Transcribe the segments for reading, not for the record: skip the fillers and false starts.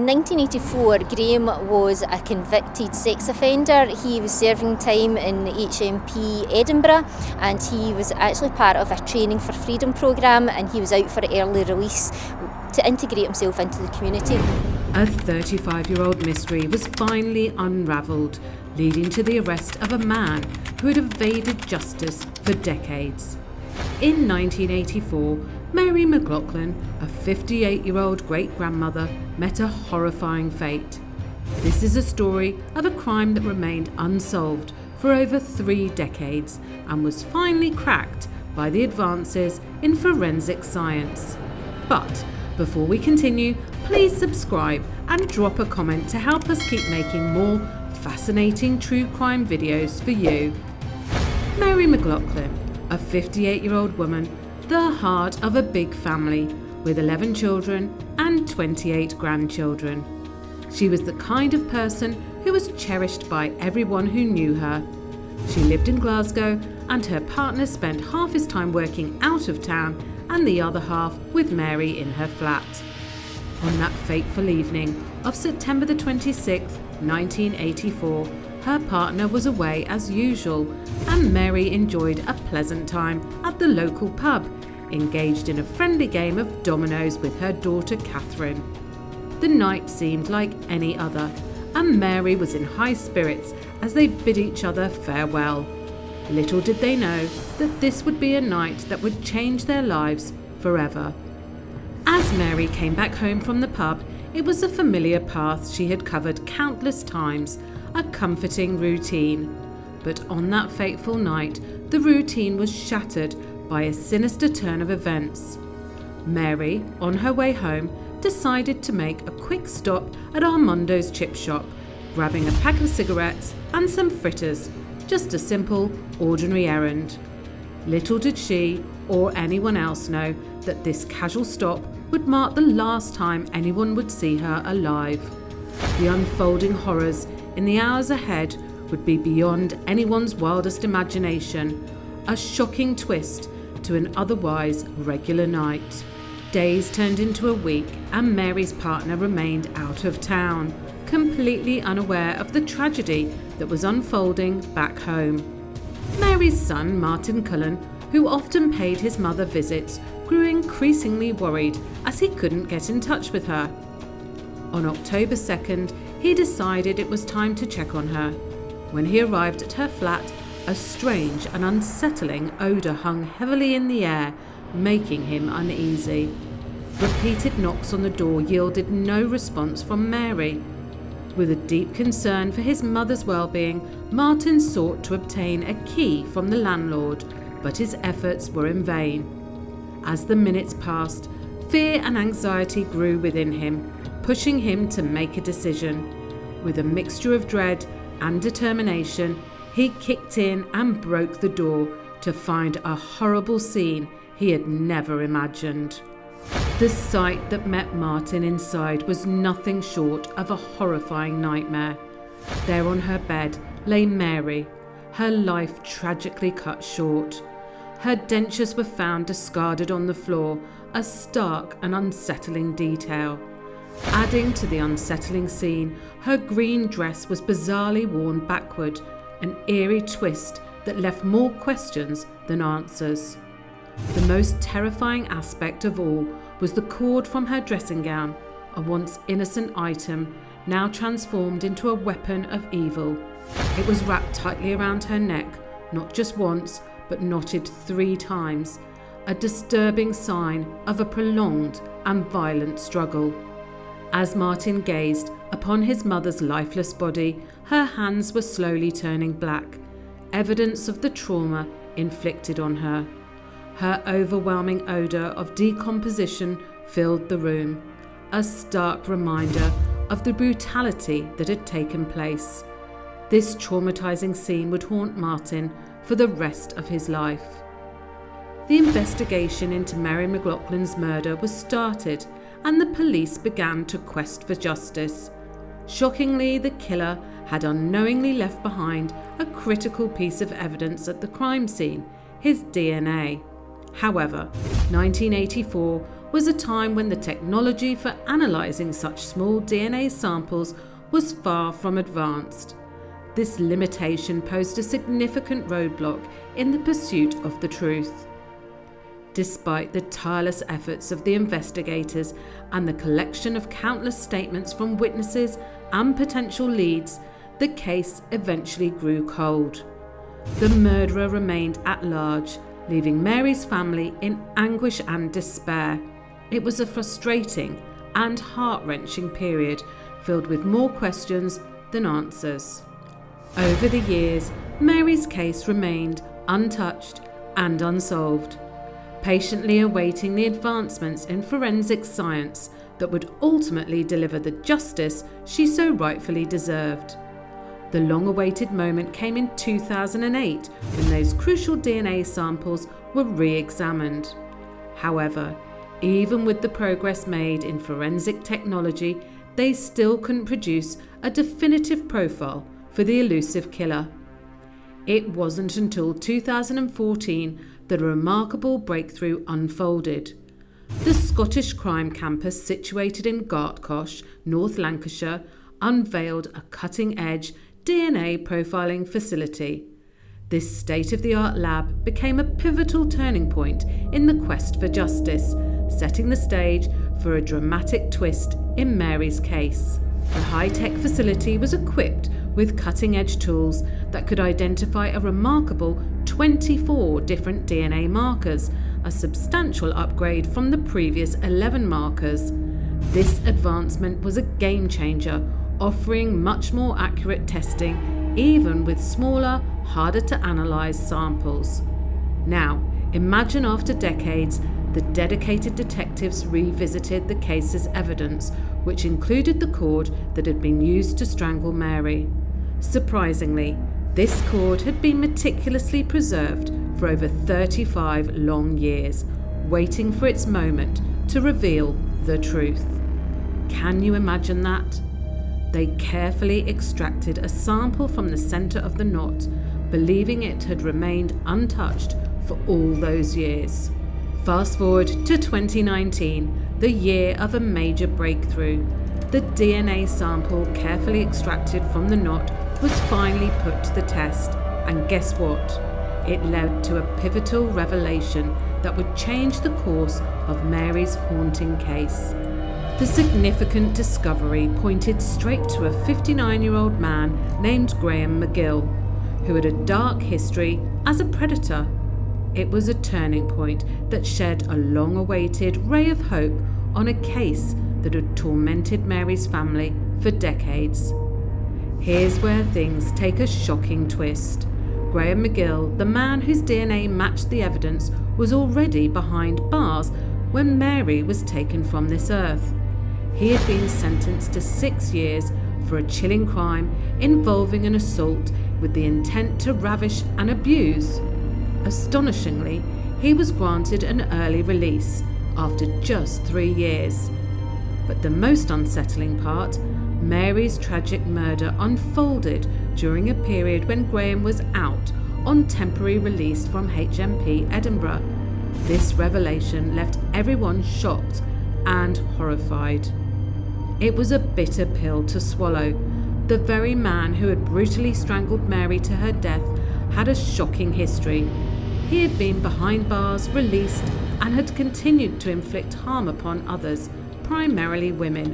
In 1984, Graham was a convicted sex offender. He was serving time in the HMP Edinburgh, and he was actually part of a training for freedom programme, and he was out for early release to integrate himself into the community. A 35-year-old mystery was finally unravelled, leading to the arrest of a man who had evaded justice for decades. In 1984, Mary Mclaughlin, a 58-year-old great-grandmother, met a horrifying fate. This is a story of a crime that remained unsolved for over 3 decades and was finally cracked by the advances in forensic science. But before we continue, please subscribe and drop a comment to help us keep making more fascinating true crime videos for you. Mary Mclaughlin, a 58-year-old woman, the heart of a big family with 11 children and 28 grandchildren. She was the kind of person who was cherished by everyone who knew her. She lived in Glasgow, and her partner spent half his time working out of town and the other half with Mary in her flat. On that fateful evening of September the 26th, 1984, her partner was away as usual, and Mary enjoyed a pleasant time at the local pub, engaged in a friendly game of dominoes with her daughter Catherine. The night seemed like any other, and Mary was in high spirits as they bid each other farewell. Little did they know that this would be a night that would change their lives forever. As Mary came back home from the pub, it was a familiar path she had covered countless times, a comforting routine. But on that fateful night, the routine was shattered by a sinister turn of events. Mary, on her way home, decided to make a quick stop at Armando's chip shop, grabbing a pack of cigarettes and some fritters. Just a simple, ordinary errand. Little did she or anyone else know that this casual stop would mark the last time anyone would see her alive. The unfolding horrors in the hours ahead would be beyond anyone's wildest imagination, a shocking twist to an otherwise regular night. Days turned into a week, and Mary's partner remained out of town, completely unaware of the tragedy that was unfolding back home. Mary's son, Martin Cullen, who often paid his mother visits, grew increasingly worried as he couldn't get in touch with her. On October 2nd, he decided it was time to check on her. When he arrived at her flat, a strange and unsettling odour hung heavily in the air, making him uneasy. Repeated knocks on the door yielded no response from Mary. With a deep concern for his mother's well-being, Martin sought to obtain a key from the landlord, but his efforts were in vain. As the minutes passed, fear and anxiety grew within him, pushing him to make a decision. With a mixture of dread and determination, he kicked in and broke the door to find a horrible scene he had never imagined. The sight that met Martin inside was nothing short of a horrifying nightmare. There on her bed lay Mary, her life tragically cut short. Her dentures were found discarded on the floor, a stark and unsettling detail. Adding to the unsettling scene, her green dress was bizarrely worn backward, an eerie twist that left more questions than answers. The most terrifying aspect of all was the cord from her dressing gown, a once innocent item now transformed into a weapon of evil. It was wrapped tightly around her neck, not just once, but knotted 3 times, a disturbing sign of a prolonged and violent struggle. As Martin gazed upon his mother's lifeless body, her hands were slowly turning black, evidence of the trauma inflicted on her. Her overwhelming odour of decomposition filled the room, a stark reminder of the brutality that had taken place. This traumatising scene would haunt Martin for the rest of his life. The investigation into Mary Mclaughlin's murder was started, and the police began to quest for justice. Shockingly, the killer had unknowingly left behind a critical piece of evidence at the crime scene, his DNA. However, 1984 was a time when the technology for analysing such small DNA samples was far from advanced. This limitation posed a significant roadblock in the pursuit of the truth. Despite the tireless efforts of the investigators and the collection of countless statements from witnesses and potential leads, the case eventually grew cold. The murderer remained at large, leaving Mary's family in anguish and despair. It was a frustrating and heart-wrenching period, filled with more questions than answers. Over the years, Mary's case remained untouched and unsolved, patiently awaiting the advancements in forensic science that would ultimately deliver the justice she so rightfully deserved. The long-awaited moment came in 2008 when those crucial DNA samples were re-examined. However, even with the progress made in forensic technology, they still couldn't produce a definitive profile for the elusive killer. It wasn't until 2014 that a remarkable breakthrough unfolded. The Scottish crime campus situated in Gartcosh, North Lancashire, unveiled a cutting-edge DNA profiling facility. This state-of-the-art lab became a pivotal turning point in the quest for justice, setting the stage for a dramatic twist in Mary's case. The high-tech facility was equipped with cutting-edge tools that could identify a remarkable 24 different DNA markers, a substantial upgrade from the previous 11 markers. This advancement was a game-changer, offering much more accurate testing, even with smaller, harder to analyse samples. Now, imagine after decades, the dedicated detectives revisited the case's evidence, which included the cord that had been used to strangle Mary. Surprisingly, this cord had been meticulously preserved for over 35 long years, waiting for its moment to reveal the truth. Can you imagine that? They carefully extracted a sample from the centre of the knot, believing it had remained untouched for all those years. Fast forward to 2019, the year of a major breakthrough. The DNA sample carefully extracted from the knot was finally put to the test, and guess what? It led to a pivotal revelation that would change the course of Mary's haunting case. The significant discovery pointed straight to a 59-year-old man named Graham McGill, who had a dark history as a predator. It was a turning point that shed a long-awaited ray of hope on a case that had tormented Mary's family for decades. Here's where things take a shocking twist. Graham McGill, the man whose DNA matched the evidence, was already behind bars when Mary was taken from this earth. He had been sentenced to 6 years for a chilling crime involving an assault with the intent to ravish and abuse. Astonishingly, he was granted an early release after just 3 years. But the most unsettling part, Mary's tragic murder unfolded during a period when Graham was out on temporary release from HMP Edinburgh. This revelation left everyone shocked and horrified. It was a bitter pill to swallow. The very man who had brutally strangled Mary to her death had a shocking history. He had been behind bars, released, and had continued to inflict harm upon others, primarily women.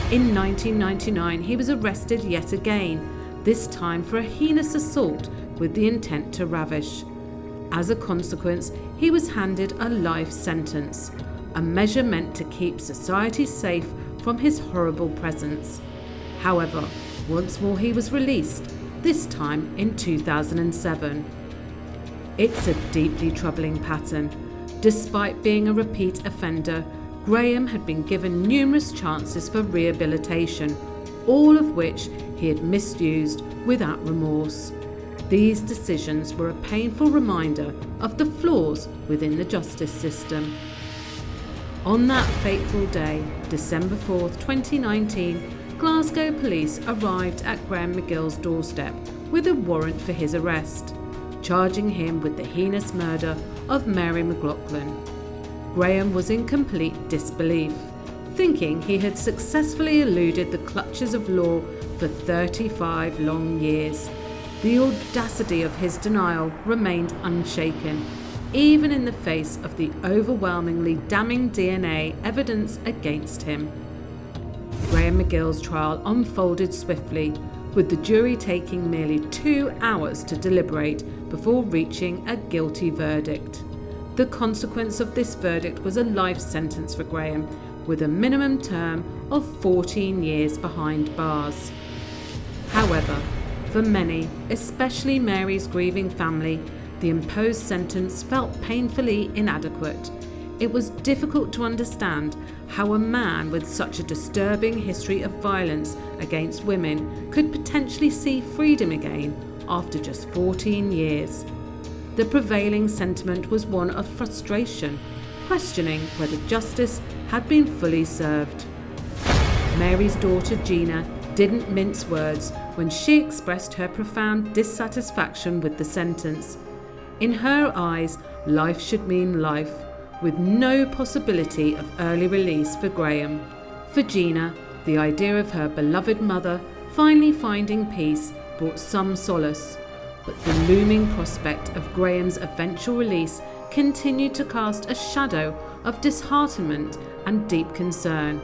In 1999, he was arrested yet again, this time for a heinous assault with the intent to ravish. As a consequence, he was handed a life sentence, a measure meant to keep society safe from his horrible presence. However, once more he was released, this time in 2007. It's a deeply troubling pattern. Despite being a repeat offender, Graham had been given numerous chances for rehabilitation, all of which he had misused without remorse. These decisions were a painful reminder of the flaws within the justice system. On that fateful day, December 4th, 2019, Glasgow police arrived at Graham McGill's doorstep with a warrant for his arrest, charging him with the heinous murder of Mary Mclaughlin. Graham was in complete disbelief, thinking he had successfully eluded the clutches of law for 35 long years. The audacity of his denial remained unshaken, even in the face of the overwhelmingly damning DNA evidence against him. Graham McGill's trial unfolded swiftly, with the jury taking merely 2 hours to deliberate before reaching a guilty verdict. The consequence of this verdict was a life sentence for Graham, with a minimum term of 14 years behind bars. However, for many, especially Mary's grieving family, the imposed sentence felt painfully inadequate. It was difficult to understand how a man with such a disturbing history of violence against women could potentially see freedom again after just 14 years. The prevailing sentiment was one of frustration, questioning whether justice had been fully served. Mary's daughter Gina didn't mince words when she expressed her profound dissatisfaction with the sentence. In her eyes, life should mean life, with no possibility of early release for Graham. For Gina, the idea of her beloved mother finally finding peace brought some solace, but the looming prospect of Graham's eventual release continued to cast a shadow of disheartenment and deep concern.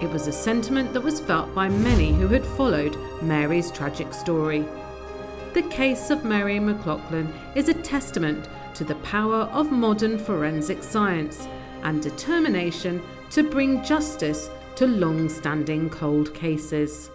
It was a sentiment that was felt by many who had followed Mary's tragic story. The case of Mary Mclaughlin is a testament to the power of modern forensic science and determination to bring justice to long-standing cold cases.